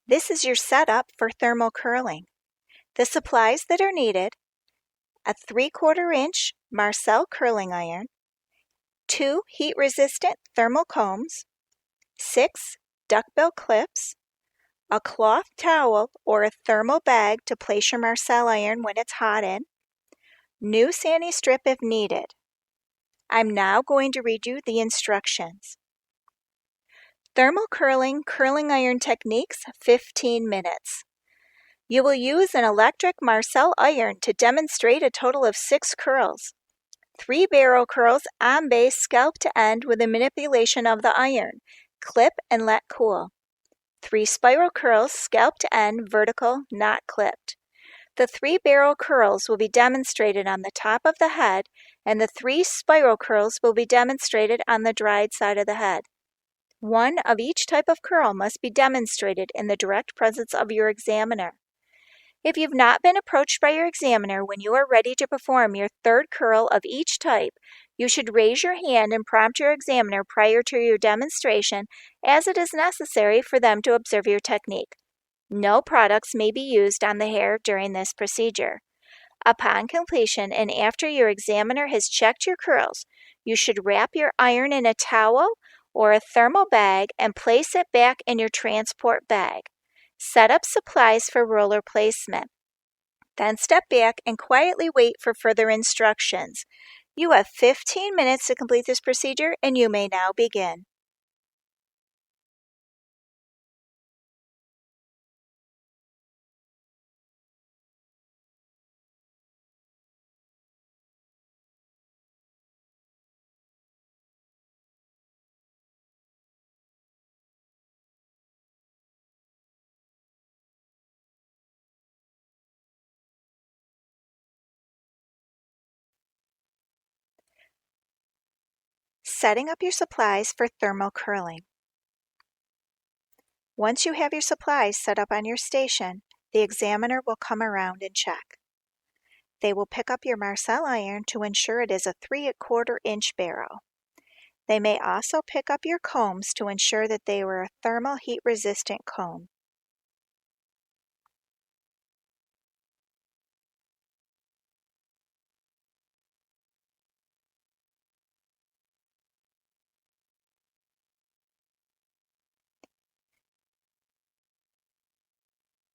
This is your setup for thermal curling. The supplies that are needed: a 3/4 inch Marcel curling iron, 2 heat-resistant thermal combs, 6 duckbill clips, a cloth towel or a thermal bag to place your Marcel iron when it's hot in, new sani strip if needed. I'm now going to read you the instructions. Thermal curling iron techniques, 15 minutes. You will use an electric Marcel iron to demonstrate a total of 6 curls. 3 barrel curls on base, scalp to end with a manipulation of the iron. Clip and let cool. 3 spiral curls, scalp to end, vertical, not clipped. The 3 barrel curls will be demonstrated on the top of the head, and the 3 spiral curls will be demonstrated on the dried side of the head. One of each type of curl must be demonstrated in the direct presence of your examiner. If you've not been approached by your examiner when you are ready to perform your 3rd curl of each type, you should raise your hand and prompt your examiner prior to your demonstration, as it is necessary for them to observe your technique. No products may be used on the hair during this procedure. Upon completion and after your examiner has checked your curls, you should wrap your iron in a towel or a thermal bag and place it back in your transport bag. Set up supplies for roller placement. Then step back and quietly wait for further instructions. You have 15 minutes to complete this procedure, and you may now begin. Setting up your supplies for thermal curling. Once you have your supplies set up on your station, the examiner will come around and check. They will pick up your Marcel iron to ensure it is a 3/4 inch barrel. They may also pick up your combs to ensure that they were a thermal heat resistant comb.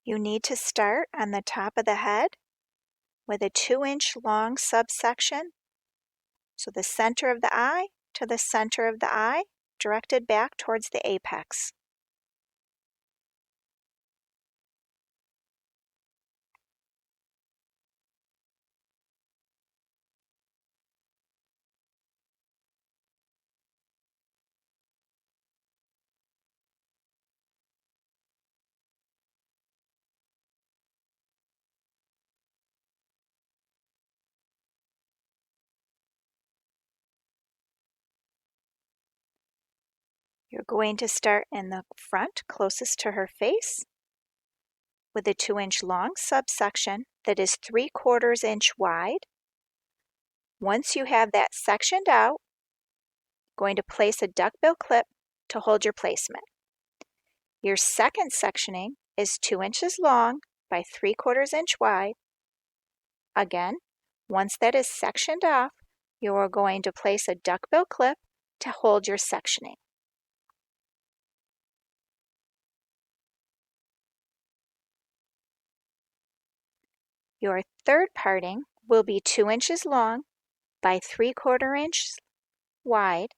You need to start on the top of the head with a 2-inch long subsection, so the center of the eye to the center of the eye, directed back towards the apex. You're going to start in the front closest to her face with a 2-inch long subsection that is 3/4 inch wide. Once you have that sectioned out, going to place a duckbill clip to hold your placement. Your second sectioning is 2 inches long by 3/4 inch wide. Again, once that is sectioned off, you are going to place a duckbill clip to hold your sectioning. Your third parting will be 2 inches long by 3/4 inches wide.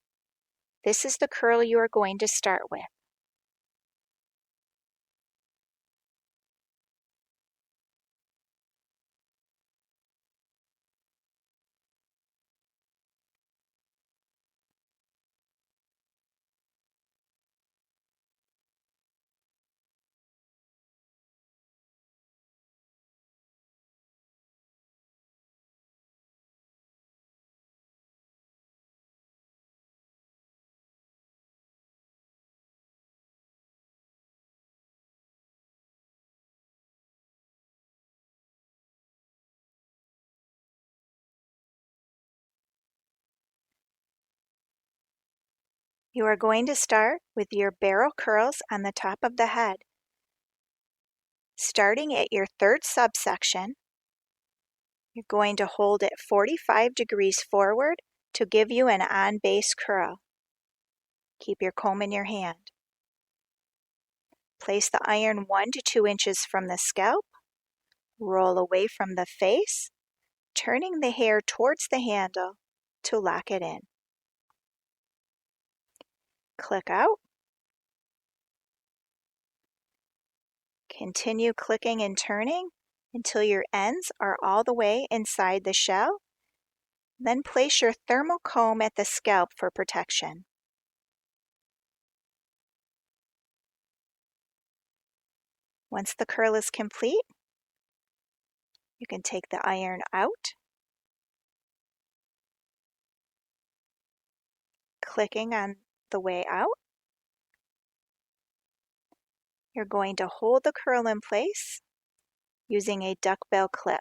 This is the curl you are going to start with. You are going to start with your barrel curls on the top of the head. Starting at your third subsection, you're going to hold it 45 degrees forward to give you an on-base curl. Keep your comb in your hand. Place the iron 1 to 2 inches from the scalp. Roll away from the face, turning the hair towards the handle to lock it in. Click out. Continue clicking and turning until your ends are all the way inside the shell. Then place your thermal comb at the scalp for protection. Once the curl is complete, you can take the iron out, clicking on the way out. You're going to hold the curl in place using a duckbill clip.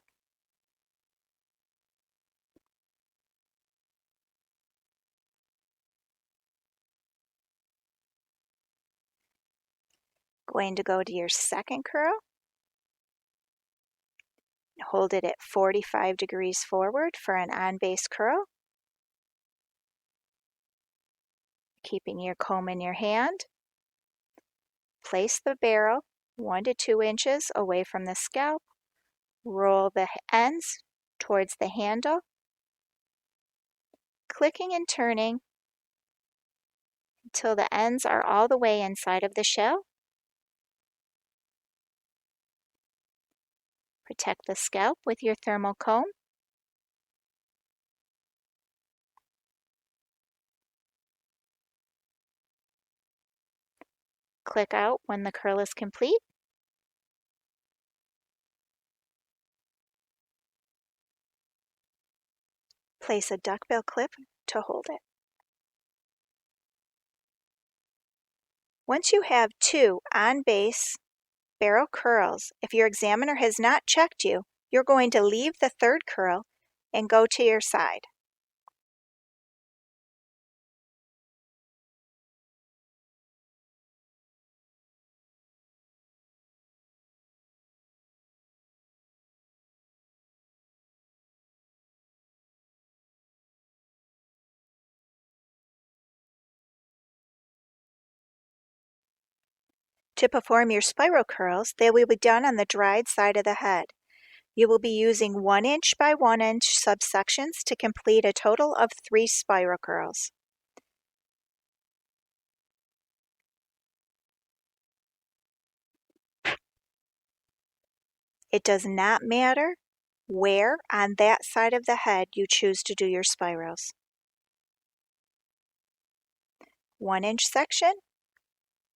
Going to go to your second curl. Hold it at 45 degrees forward for an on-base curl. Keeping your comb in your hand. Place the barrel 1 to 2 inches away from the scalp. Roll the ends towards the handle, clicking and turning until the ends are all the way inside of the shell. Protect the scalp with your thermal comb. Click out when the curl is complete. Place a duckbill clip to hold it. Once you have 2 on-base barrel curls, if your examiner has not checked you, you're going to leave the third curl and go to your side. To perform your spiral curls, they will be done on the dried side of the head. You will be using 1 inch by 1 inch subsections to complete a total of 3 spiral curls. It does not matter where on that side of the head you choose to do your spirals. 1 inch section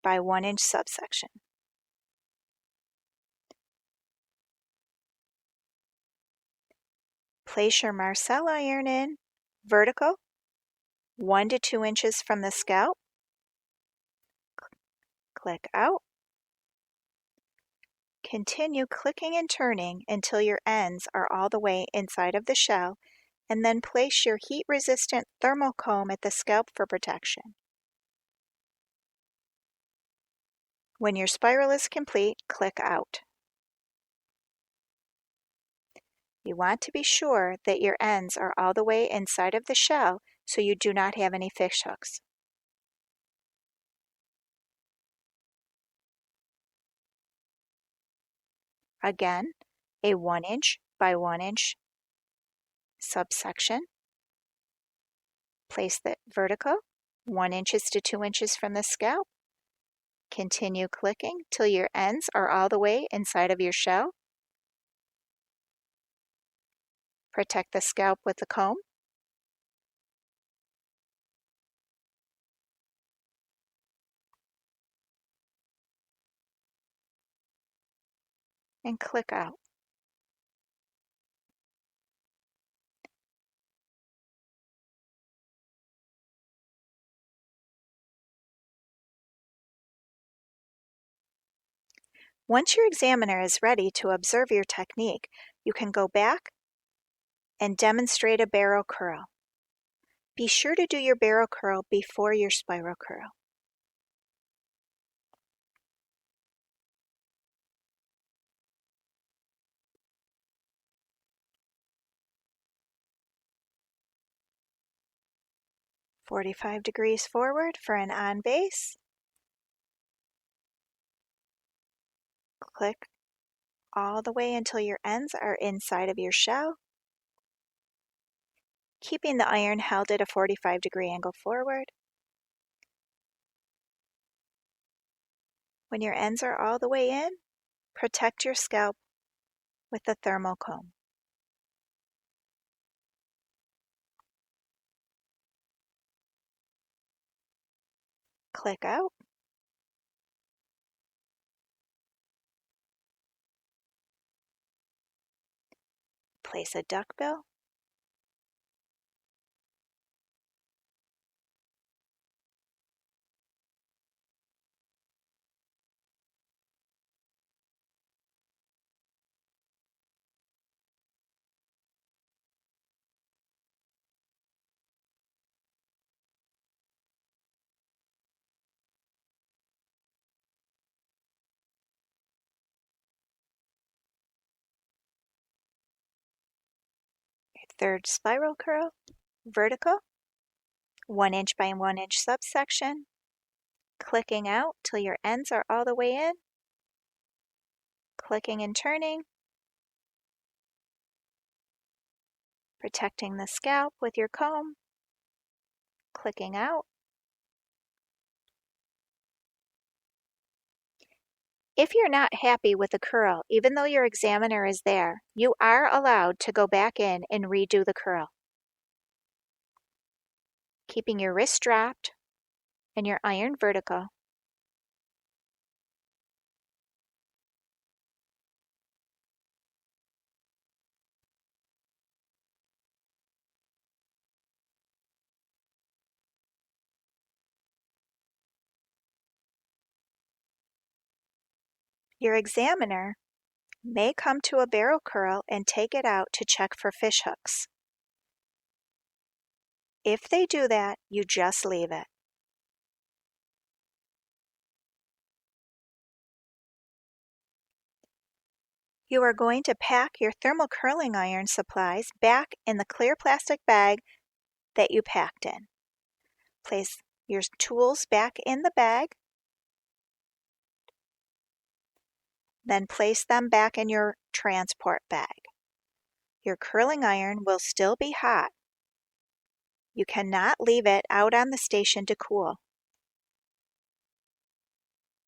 by 1 inch subsection. Place your Marcel iron in vertical 1 to 2 inches from the scalp. Click out. Continue clicking and turning until your ends are all the way inside of the shell, and then place your heat-resistant thermal comb at the scalp for protection. When your spiral is complete, click out. You want to be sure that your ends are all the way inside of the shell so you do not have any fish hooks. Again, a 1 inch by 1 inch subsection. Place the vertical 1 inches to 2 inches from the scalp. Continue clicking till your ends are all the way inside of your shell. Protect the scalp with the comb. And click out. Once your examiner is ready to observe your technique, you can go back and demonstrate a barrel curl. Be sure to do your barrel curl before your spiral curl. 45 degrees forward for an on base. Click all the way until your ends are inside of your shell, keeping the iron held at a 45-degree angle forward. When your ends are all the way in, protect your scalp with the thermal comb. Click out. Place a duckbill. Your third spiral curl, vertical, 1 inch by 1 inch subsection, clicking out till your ends are all the way in, clicking and turning, protecting the scalp with your comb, clicking out. If you're not happy with the curl, even though your examiner is there, you are allowed to go back in and redo the curl. Keeping your wrist dropped and your iron vertical. Your examiner may come to a barrel curl and take it out to check for fish hooks. If they do that, you just leave it. You are going to pack your thermal curling iron supplies back in the clear plastic bag that you packed in. Place your tools back in the bag, then place them back in your transport bag. Your curling iron will still be hot. You cannot leave it out on the station to cool.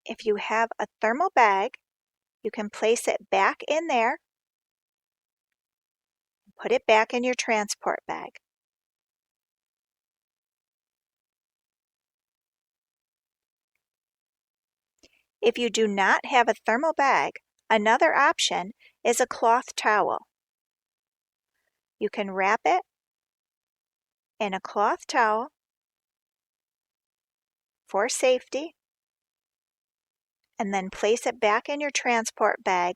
If you have a thermal bag, you can place it back in there, put it back in your transport bag. If you do not have a thermal bag, another option is a cloth towel. You can wrap it in a cloth towel for safety, and then place it back in your transport bag